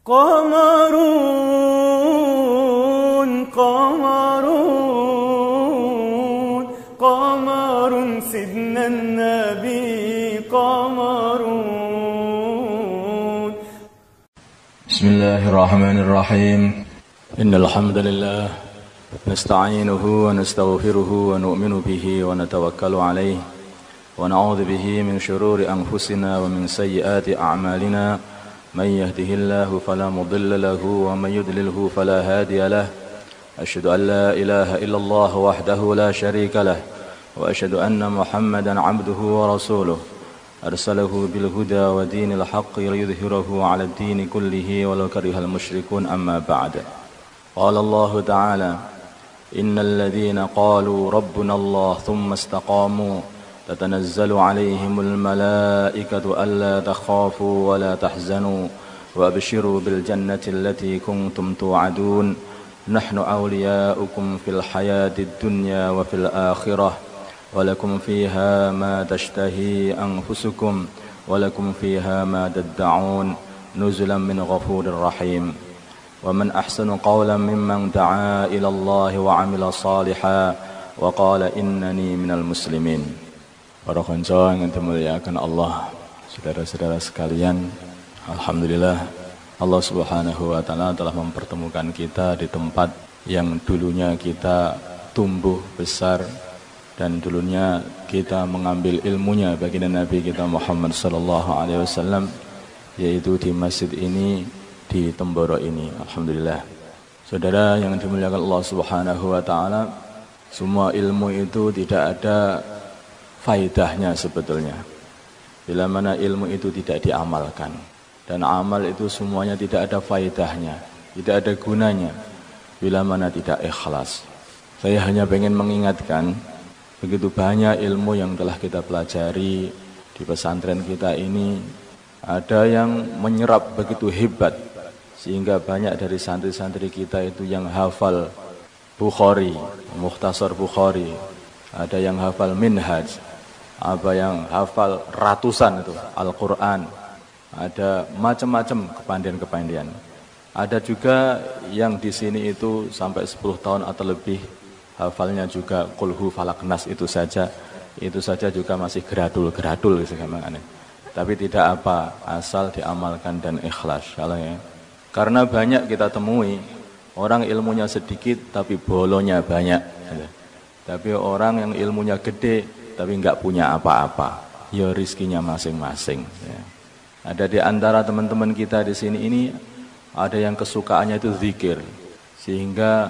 قمرون قمرون قمر سيدنا النبي قمرون. بسم الله الرحمن الرحيم. إن الحمد لله نستعينه ونستغفره ونؤمن به ونتوكل عليه ونعوذ به من شرور أنفسنا ومن سيئات أعمالنا. من يهده الله فلا مضل له ومن يضلله فلا هادي له. أشهد أن لا إله إلا الله وحده لا شريك له وأشهد أن محمدا عبده ورسوله أرسله بالهدى ودين الحق ليظهره على الدين كله ولو كره المشركون. أما بعد. قال الله تعالى: إن الذين قالوا ربنا الله ثم استقاموا تتنزل عليهم الملائكة ألا تخافوا ولا تحزنوا وأبشروا بالجنة التي كنتم توعدون نحن أولياؤكم في الحياة الدنيا وفي الآخرة ولكم فيها ما تشتهي أنفسكم ولكم فيها ما تدعون نزلا من غفور رحيم. ومن أحسن قولا ممن دعا إلى الله وعمل صالحا وقال إنني من المسلمين. Para konco yang dimuliakan Allah, saudara-saudara sekalian, alhamdulillah Allah Subhanahu wa taala telah mempertemukan kita di tempat yang dulunya kita tumbuh besar dan dulunya kita mengambil ilmunya baginda Nabi kita Muhammad sallallahu alaihi wasallam, yaitu di masjid ini, di Temboro ini. Alhamdulillah. Saudara yang dimuliakan Allah Subhanahu wa taala, semua ilmu itu tidak ada faedahnya sebetulnya bila mana ilmu itu tidak diamalkan, dan amal itu semuanya tidak ada faedahnya, tidak ada gunanya bila mana tidak ikhlas. Saya hanya ingin mengingatkan, begitu banyak ilmu yang telah kita pelajari di pesantren kita ini, ada yang menyerap begitu hebat sehingga banyak dari santri-santri kita itu yang hafal Bukhari, Mukhtasar Bukhari, ada yang hafal Minhaj, apa yang hafal ratusan itu Al-Quran, ada macam-macam kepandian-kepandian. Ada juga yang di sini itu sampai 10 tahun atau lebih hafalnya juga Qul Hu Falaq Nas itu saja juga masih geradul-geradul segamanya. Tapi tidak apa, asal diamalkan dan ikhlas. Karena banyak kita temui orang ilmunya sedikit tapi bolonya banyak. Tapi orang yang ilmunya gede tapi enggak punya apa-apa, ya rizkinya masing-masing. Ada di antara teman-teman kita di sini ini, ada yang kesukaannya itu zikir, sehingga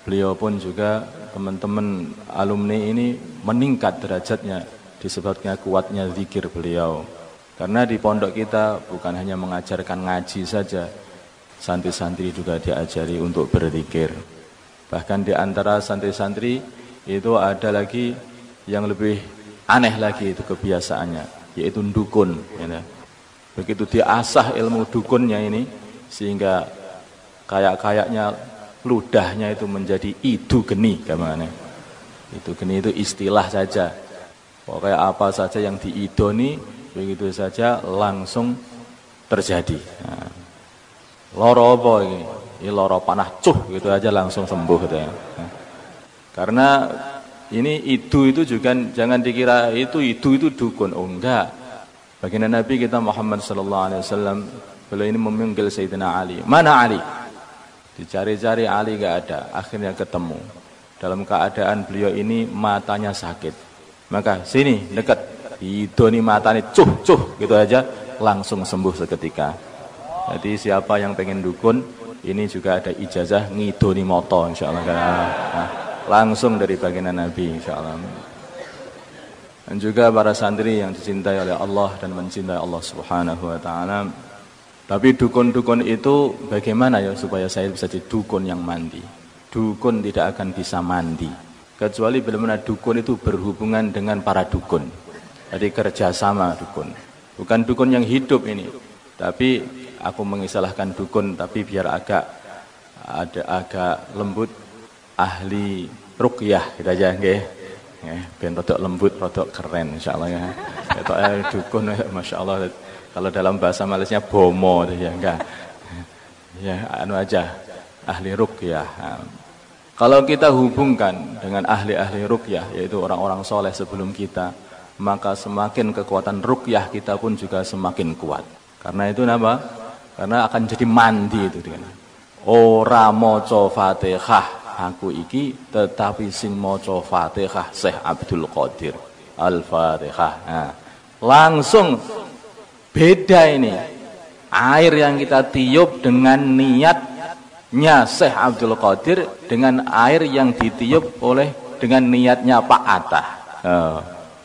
beliau pun juga, teman-teman alumni ini meningkat derajatnya disebabkan kuatnya zikir beliau. Karena di pondok kita bukan hanya mengajarkan ngaji saja, santri-santri juga diajari untuk berzikir. Bahkan di antara santri-santri itu ada lagi yang lebih aneh lagi itu kebiasaannya, yaitu dukun. Begitu diasah ilmu dukunnya ini, sehingga kayak-kayaknya ludahnya itu menjadi idu geni. Idu geni itu istilah saja, pokoknya apa saja yang diidoni begitu saja langsung terjadi. Loro apa ini loro panah cuh gitu aja langsung sembuh gitu ya. Karena ini itu juga jangan dikira itu dukun. Oh enggak. Baginda Nabi kita Muhammad sallallahu alaihi wasallam, beliau ini memanggil Sayyidina Ali. Mana Ali? Dicari-cari Ali enggak ada. Akhirnya ketemu. Dalam keadaan beliau ini matanya sakit. Maka sini dekat, idoni matanya cuh gitu aja langsung sembuh seketika. Jadi siapa yang pengen dukun, ini juga ada ijazah ngidoni moto insyaallah. Langsung dari baginda Nabi insyaallah. Dan juga para santri yang dicintai oleh Allah dan mencintai Allah Subhanahu wa taala. Tapi dukun-dukun itu bagaimana ya supaya saya bisa jadi dukun yang mandi? Dukun tidak akan bisa mandi kecuali benar-benar dukun itu berhubungan dengan para dukun. Jadi kerjasama dukun. Bukan dukun yang hidup ini. Tapi aku mengistilahkan dukun tapi biar agak lembut, ahli ruqyah gitu aja nggih. Ben rodok lembut, rodok keren insyaallah ya. Ketok dukun masyaallah. Kalau dalam bahasa Malaysia bomo ya enggak. Ya, anu aja, ahli ruqyah. Kalau kita hubungkan dengan ahli-ahli ruqyah, yaitu orang-orang soleh sebelum kita, maka semakin kekuatan ruqyah kita pun juga semakin kuat. Karena itu apa? Karena akan jadi mandi itu dengan ora maca Fatihah aku iki, tetapi sing maca Fatihah Syekh Abdul Qadir Al-Fatihah. Nah, langsung beda ini. Air yang kita tiup dengan niatnya Syekh Abdul Qadir dengan air yang ditiup dengan niatnya Pak Atah.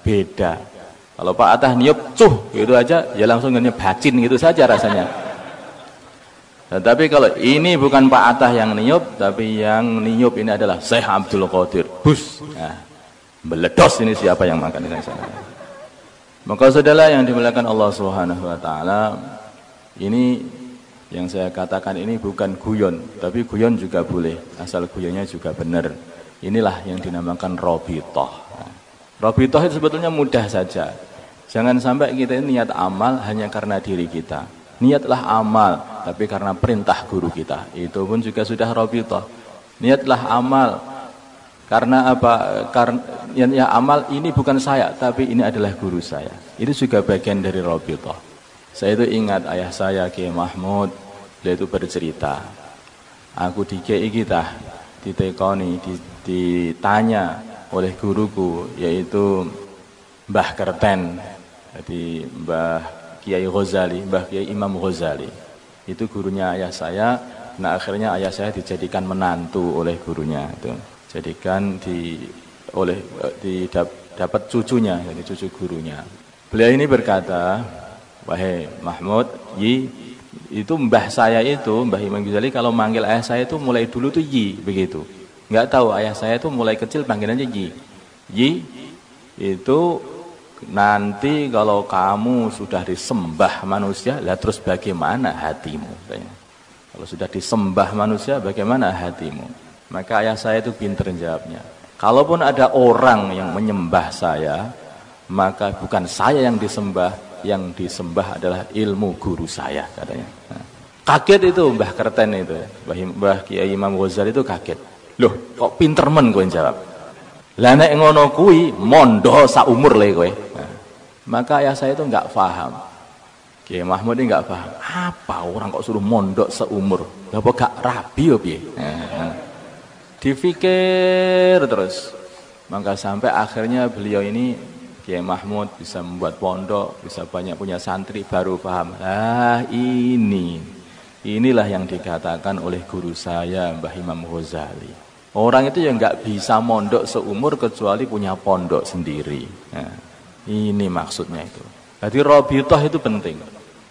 Beda. Kalau Pak Atah niup cuh gitu aja, ya langsung bacin gitu saja rasanya. Tetapi kalau ini bukan Pak Atah yang niup, tapi yang niup ini adalah Syekh Abdul Qadir. Bus. Nah, meledos ini siapa yang makan dengan sana. Maka saudara yang dimuliakan Allah Subhanahu wa taala, ini yang saya katakan ini bukan guyon, tapi guyon juga boleh, asal guyonnya juga benar. Inilah yang dinamakan Rabithah. Rabithah itu sebetulnya mudah saja. Jangan sampai kita ini niat amal hanya karena diri kita. Niatlah amal, tapi karena perintah guru kita. Itu pun juga sudah Rabithah. Niatlah amal karena apa? Karena ya amal ini bukan saya, tapi ini adalah guru saya. Itu juga bagian dari Rabithah. Saya itu ingat ayah saya Kiai Mahmud, dia itu bercerita, aku di KI kita ditekoni, ditanya oleh guruku yaitu Mbah Kerten, jadi Mbah Kiai Ghazali, Mbah Kiai Imam Ghazali, itu gurunya ayah saya. Nah akhirnya ayah saya dijadikan menantu oleh gurunya, itu jadikan dapat cucunya, jadi cucu gurunya. Beliau ini berkata, wahai Mahmud, itu mbah saya itu, Mbah Imam Ghazali kalau manggil ayah saya itu mulai dulu tuh Yi, begitu. Enggak tahu ayah saya itu mulai kecil panggilannya Yi. Yi itu nanti kalau kamu sudah disembah manusia, lah terus bagaimana hatimu? Kalau sudah disembah manusia, bagaimana hatimu? Maka ayah saya itu pintar jawabnya. Kalaupun ada orang yang menyembah saya, maka bukan saya yang disembah, yang disembah adalah ilmu guru saya, katanya. Nah, kaget itu Mbah Kerten itu, Mbah Kiai Imam Ghazali itu kaget. Loh, kok pinter men kowe jawab. Lah nek ngono kuwi mondo saumur le kowe. Nah, maka ayah saya itu enggak paham. Kiai Mahmud ini enggak paham. Apa orang kok suruh mondok seumur? Lah apa gak rabi yo piye? Nah, difikir terus. Maka sampai akhirnya beliau ini Kiai Mahmud bisa membuat pondok, bisa banyak punya santri, baru paham. Inilah yang dikatakan oleh guru saya Mbah Imam Ghazali. Orang itu yang nggak bisa mondok seumur kecuali punya pondok sendiri. Nah, ini maksudnya itu. Jadi Rabithah itu penting.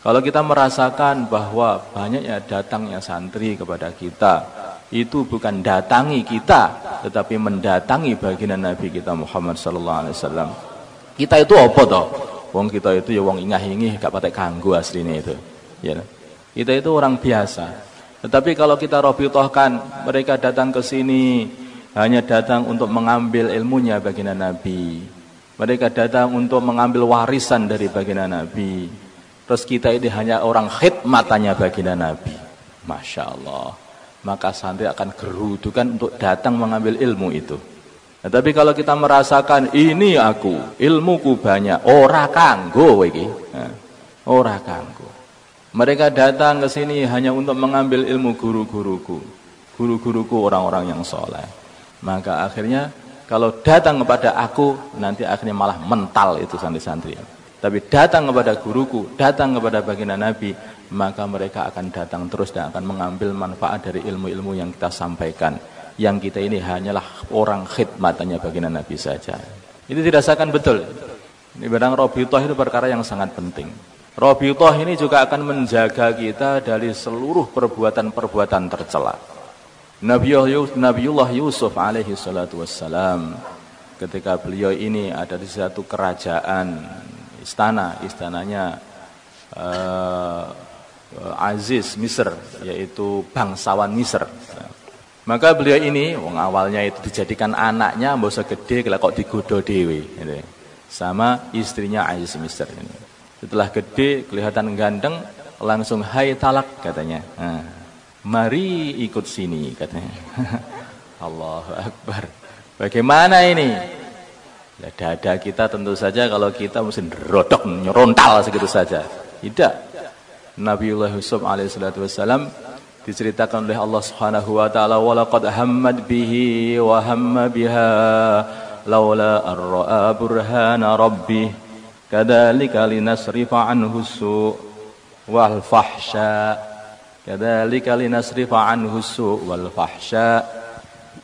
Kalau kita merasakan bahwa banyaknya datangnya santri kepada kita, itu bukan datangi kita, tetapi mendatangi baginda Nabi kita Muhammad sallallahu alaihi wasallam. Kita itu apa toh? Wong kita itu ya wong ingah-ingih gak patek kanggo asline itu. Ya. Kita itu orang biasa. Tetapi kalau kita rabithahkan, mereka datang ke sini hanya datang untuk mengambil ilmunya baginda Nabi. Mereka datang untuk mengambil warisan dari baginda Nabi. Terus kita ini hanya orang khidmatannya baginda Nabi. Masya Allah. Maka santri akan gerudukan untuk datang mengambil ilmu itu. Nah, tapi kalau kita merasakan ini aku, ilmuku banyak, ora kanggo iki. Nah, ora kanggo. Mereka datang ke sini hanya untuk mengambil ilmu guru-guruku. Guru-guruku orang-orang yang soleh. Maka akhirnya kalau datang kepada aku, nanti akhirnya malah mental itu santri-santri. Tapi datang kepada guruku, datang kepada baginda Nabi, maka mereka akan datang terus dan akan mengambil manfaat dari ilmu-ilmu yang kita sampaikan. Yang kita ini hanyalah orang khidmatannya baginda Nabi saja. Itu dirasakan betul. Ini barang Rabithah itu perkara yang sangat penting. Rabithah ini juga akan menjaga kita dari seluruh perbuatan-perbuatan tercela. Nabiullah Yusuf alaihi salatu wassalam, ketika beliau ini ada di satu kerajaan, istananya Aziz Misr, yaitu bangsawan Misr. Maka beliau ini, wong awalnya itu dijadikan anaknya, mbok segede kok digoda dhewe, gitu. Sama istrinya Aziz Misr ini. Setelah gede, kelihatan ganteng, langsung hai talak katanya. Nah, Mari ikut sini katanya. Allahu Akbar. Bagaimana ini? Ya, dada kita tentu saja kalau kita mesti rodok, nyerontal segitu saja. Tidak. Nabiullah Yusuf alaihissalatu wassalam diceritakan oleh Allah Subhanahu wa taala, walaqad hammad bihi wa hamma biha laula ar-ra'a burhana rabbih kadzalika linasrifa anhu su' wal fahsya kadzalika linasrifa anhu su' wal fahsya.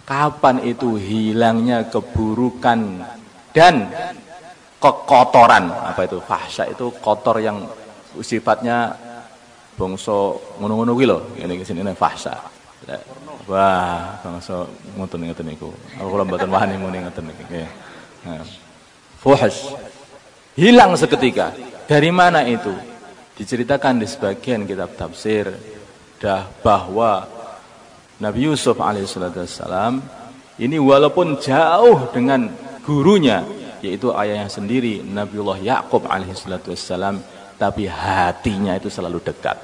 Kapan itu hilangnya keburukan dan kekotoran? Apa itu fahsya? Itu kotor yang sifatnya bangsa ngono-ngono kuwi lho, ngene iki jenenge fahsya. Wah, bangsa ngoten-ngoten niku. Aku kula mboten wani muni ngoten niki. Nah. Fuhsh. Hilang seketika. Dari mana itu? Diceritakan di sebagian kitab tafsir bahwa Nabi Yusuf alaihissalam ini walaupun jauh dengan gurunya, yaitu ayahnya sendiri Nabiullah Ya'qub alaihissalam, tapi hatinya itu selalu dekat.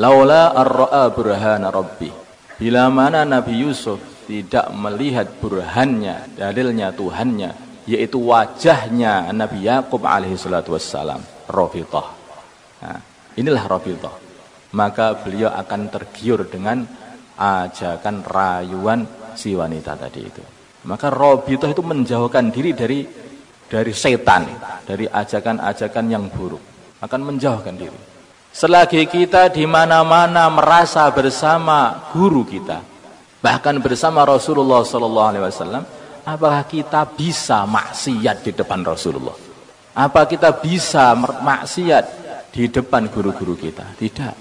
Laula ar-ra'a burhana rabbi. Bila mana Nabi Yusuf tidak melihat burhannya, dalilnya Tuhannya, yaitu wajahnya Nabi Ya'qub alaihissalam, Rafiqah. Nah, inilah Rafiqah. Maka beliau akan tergiur dengan ajakan rayuan si wanita tadi itu. Maka Rafiqah itu menjauhkan diri dari setan, dari ajakan-ajakan yang buruk. Akan menjauhkan diri. Selagi kita di mana-mana merasa bersama guru kita, bahkan bersama Rasulullah SAW, apakah kita bisa maksiat di depan Rasulullah? Apa kita bisa maksiat di depan guru-guru kita? Tidak.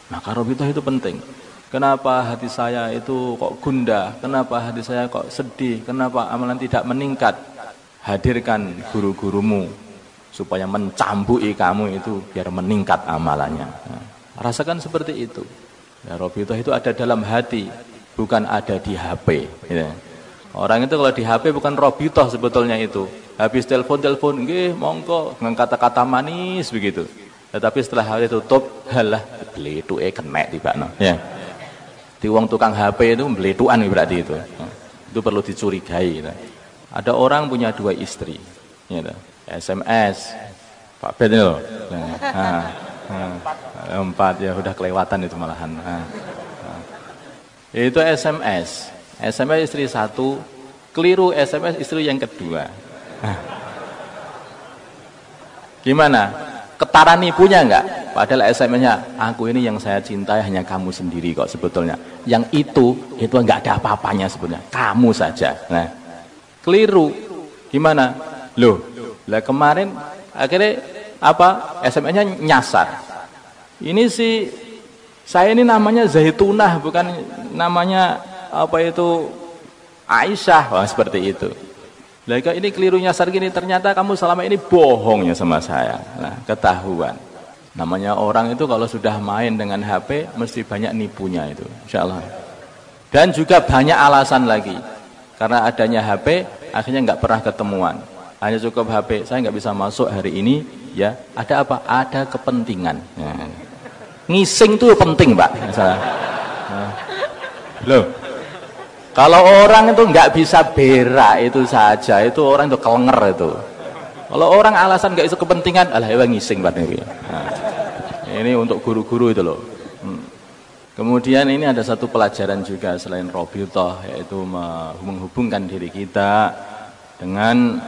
Maka Rafiqah itu penting. Kenapa hati saya itu kok gundah? Kenapa hati saya kok sedih? Kenapa amalan tidak meningkat? Hadirkan guru-gurumu supaya mencambui kamu itu biar meningkat amalannya. Nah, rasakan seperti itu. Ya, Rafiqah itu ada dalam hati, bukan ada di HP. Ya. Orang itu kalau di HP bukan Rafiqah sebetulnya itu. Habis telepon, nggih monggo dengan kata-kata manis begitu. Tetapi setelah HP tutup, halah bletuke kenek tibakno. Ya. Di wong tukang HP itu mbletukan berarti itu. Itu perlu dicurigai. Ada orang punya 2 istri. Ya, SMS. Pak Ben loh. Nah, 4 ya udah kelewatan itu malahan. Itu SMS. SMS istri 1, keliru SMS istri yang kedua. Gimana? Ketara nipunya enggak? Padahal SMS-nya, aku ini yang saya cintai hanya kamu sendiri kok sebetulnya. Yang itu enggak ada apa-apanya sebetulnya. Kamu saja. Nah, keliru. Gimana? Loh, lah kemarin akhirnya apa? SMS-nya nyasar. Ini sih saya ini namanya Zaitunah, bukan namanya apa itu Aisyah. Wah, seperti itu. Lah ini keliru nyasar gini, ternyata kamu selama ini bohongnya sama saya. Nah, ketahuan. Namanya orang itu kalau sudah main dengan HP mesti banyak nipunya itu, insyaallah. Dan juga banyak alasan lagi. Karena adanya HP akhirnya nggak pernah ketemuan. Hanya cukup HP, saya nggak bisa masuk hari ini, ya. Ada apa? Ada kepentingan. Nah, ngising tuh penting, Pak. Misalnya. Nah. Loh. Kalau orang itu nggak bisa berak itu saja, itu orang itu kelenger itu. Kalau orang alasan nggak iso kepentingan, alah ya ngising Pak ini. Nah, ini untuk guru-guru itu loh. Kemudian ini ada satu pelajaran juga selain Rafiqah, yaitu menghubungkan diri kita dengan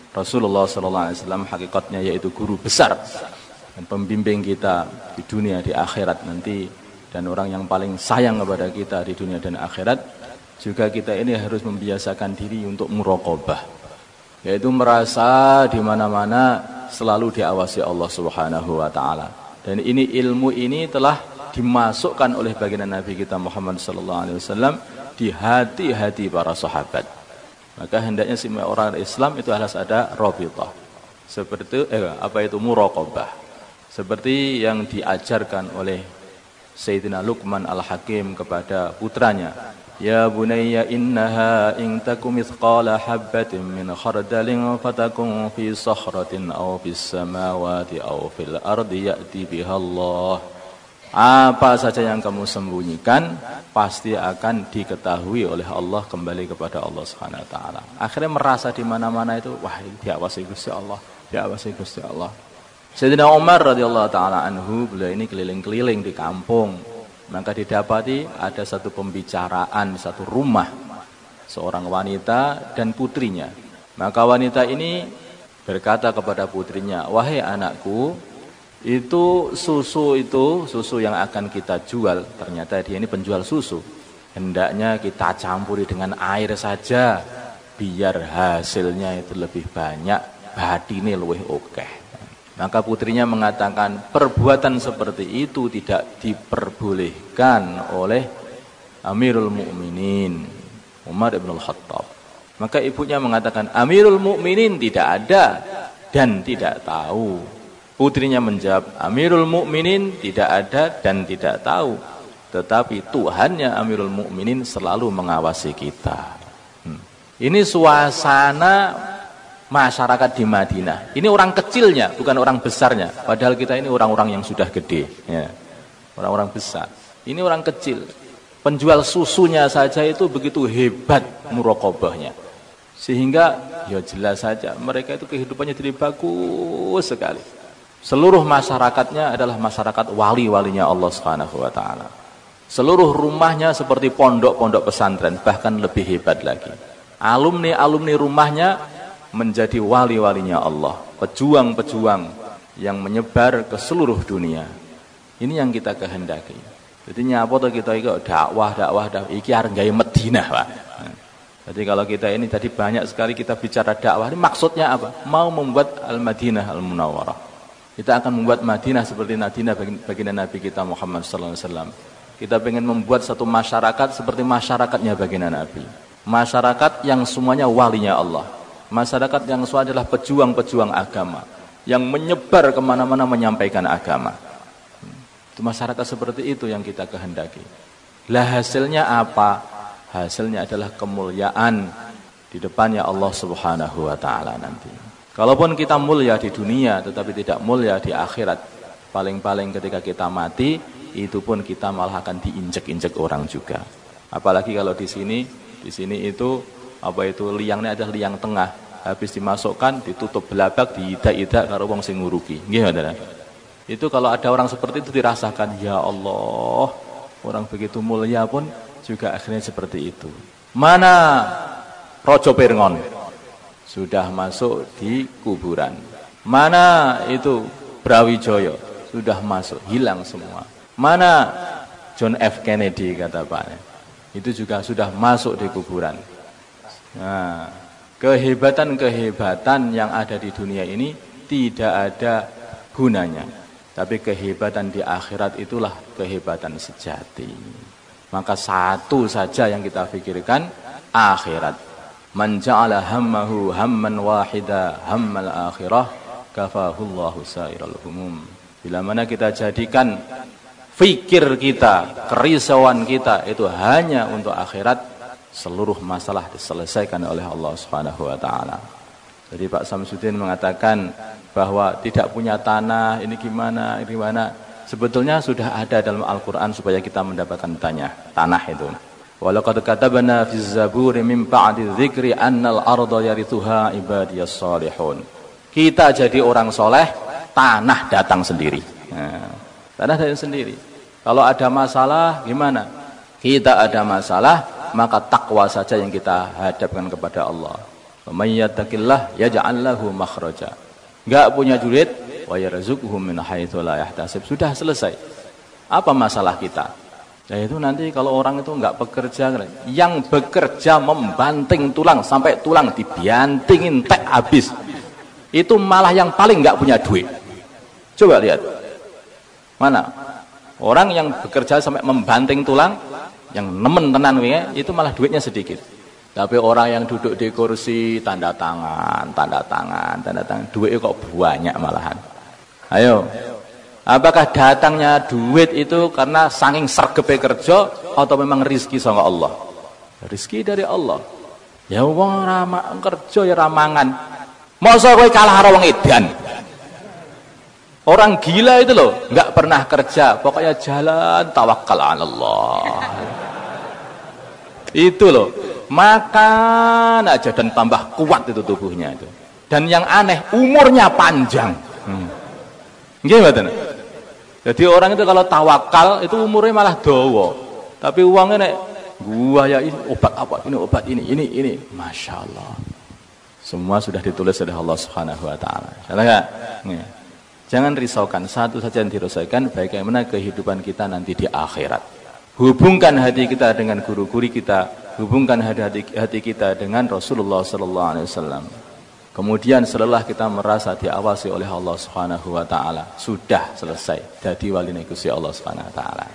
Rasulullah SAW, hakikatnya yaitu guru besar dan pembimbing kita di dunia di akhirat nanti, dan orang yang paling sayang kepada kita di dunia dan akhirat. Juga kita ini harus membiasakan diri untuk muraqabah, yaitu merasa di mana-mana selalu diawasi Allah Subhanahu wa taala. Dan ini ilmu ini telah dimasukkan oleh baginda Nabi kita Muhammad sallallahu alaihi wasallam di hati-hati para sahabat. Maka hendaknya semua orang Islam itu harus ada Rafiqah. Seperti muraqabah. Seperti yang diajarkan oleh Sayyidina Luqman Al-Hakim kepada putranya. Ya bunayya innaha in takum mithqala habbatin min khardalin fatakun fi sakhratin aw fis samawati aw fil ardi ya'ti biha Allah. Apa saja yang kamu sembunyikan pasti akan diketahui oleh Allah, kembali kepada Allah Subhanahu wa taala. Akhirnya merasa di mana-mana itu, wah, diawasi Gusti Allah, diawasi Gusti Allah. Sayyidina Umar radhiyallahu taala anhu, beliau ini keliling-keliling di kampung. Maka didapati ada satu pembicaraan, satu rumah, seorang wanita dan putrinya. Maka wanita ini berkata kepada putrinya, wahai anakku, itu susu yang akan kita jual, ternyata dia ini penjual susu, hendaknya kita campuri dengan air saja biar hasilnya itu lebih banyak, batine luwih akeh. Maka putrinya mengatakan perbuatan seperti itu tidak diperbolehkan oleh Amirul Mukminin Umar ibn al-Khattab. Maka ibunya mengatakan Amirul Mukminin tidak ada dan tidak tahu. Putrinya menjawab, Amirul Mukminin tidak ada dan tidak tahu, tetapi Tuhannya Amirul Mukminin selalu mengawasi kita. Ini suasana masyarakat di Madinah. Ini orang kecilnya, bukan orang besarnya. Padahal kita ini orang-orang yang sudah gede, ya. Orang-orang besar. Ini orang kecil. Penjual susunya saja itu begitu hebat muraqabahnya. Sehingga ya jelas saja mereka itu kehidupannya jadi bagus sekali. Seluruh masyarakatnya adalah masyarakat wali-walinya Allah Subhanahu wa taala. Seluruh rumahnya seperti pondok-pondok pesantren, bahkan lebih hebat lagi. Alumni-alumni rumahnya menjadi wali-walinya Allah, pejuang-pejuang yang menyebar ke seluruh dunia. Ini yang kita kehendaki. Jadi nyapa to kita iki dakwah iki arep gawe Madinah, Pak. Jadi kalau kita ini tadi banyak sekali kita bicara dakwah, ini maksudnya apa? Mau membuat Al-Madinah Al-Munawwarah. Kita akan membuat Madinah seperti Madinah baginda Nabi kita Muhammad sallallahu alaihi wasallam. Kita ingin membuat satu masyarakat seperti masyarakatnya baginda Nabi. Masyarakat yang semuanya walinya Allah. Masyarakat yang semua adalah pejuang-pejuang agama, yang menyebar kemana-mana menyampaikan agama. Itu masyarakat seperti itu yang kita kehendaki. Lah hasilnya apa? Hasilnya adalah kemuliaan di depannya Allah Subhanahu wa taala nanti. Kalaupun kita mulia di dunia tetapi tidak mulia di akhirat, paling-paling ketika kita mati itu pun kita malah akan diinjek-injek orang juga. Apalagi kalau di sini itu apa itu liangnya adalah liang tengah, habis dimasukkan ditutup belabak, diidak-idak karo wong sing nguruki. Nggih, Saudara. Itu kalau ada orang seperti itu dirasakan, ya Allah, orang begitu mulia pun juga akhirnya seperti itu. Mana Raja Pirngon? Sudah masuk di kuburan. Mana itu Brawijaya? Sudah masuk, hilang semua. Mana John F. Kennedy kata Pak? Itu juga sudah masuk di kuburan. Nah, kehebatan-kehebatan yang ada di dunia ini tidak ada gunanya. Tapi kehebatan di akhirat itulah kehebatan sejati. Maka satu saja yang kita pikirkan, akhirat. Man ja'ala hammahu hamman wahida hammal akhirah kafahullahu sairal humum. Bila mana kita jadikan fikir kita, kerisauan kita itu hanya untuk akhirat, seluruh masalah diselesaikan oleh Allah Subhanahu wa taala. Jadi Pak Samsudin mengatakan bahwa tidak punya tanah, ini gimana. Sebetulnya sudah ada dalam Al-Qur'an supaya kita mendapatkan tanah itu. Walaqad katabna fiz zaburi min ba'di dzikri annal arda yarithuha ibadiyas salihun. Kita jadi orang soleh, tanah datang sendiri. Nah, tanah datang sendiri. Kalau ada masalah gimana? Kita ada masalah, maka takwa saja yang kita hadapkan kepada Allah. May yattaqillah yaj'al lahu makhraja. Enggak punya duit, wa yarzuqhu min haitsu la yahtasib. Sudah selesai. Apa masalah kita? Ya itu nanti kalau orang itu enggak bekerja, yang bekerja membanting tulang sampai tulang dibantingin tek habis, itu malah yang paling enggak punya duit. Coba lihat mana orang yang bekerja sampai membanting tulang, yang nemen tenan itu malah duitnya sedikit. Tapi orang yang duduk di kursi tanda tangan, duitnya kok banyak malahan. Ayo. Apakah datangnya duit itu karena saking sregepe kerja atau memang rezeki saka Allah? Rezeki dari Allah. Ya wong kerja ya ramangan. Masa kowe kalah karo wong edan? Orang gila itu loh, nggak pernah kerja, pokoknya jalan tawakal 'ala Allah. Itu loh, makan aja dan tambah kuat itu tubuhnya itu. Dan yang aneh, umurnya panjang. Gimana? Jadi orang itu kalau tawakal itu umurnya malah dawa. Tapi uangnya nek gua ya ini obat apa? Ini obat ini. Masya Allah. Semua sudah ditulis oleh Allah Subhanahu wa taala. Salah enggak? Jangan risaukan, satu saja yang dirisaukan bagaimana kehidupan kita nanti di akhirat. Hubungkan hati kita dengan guru-guru kita, hubungkan hati kita dengan Rasulullah sallallahu alaihi wasallam. Kemudian setelah kita merasa diawasi oleh Allah Subhanahu wa taala, sudah selesai jadi wali Gusti Allah Subhanahu wa taala.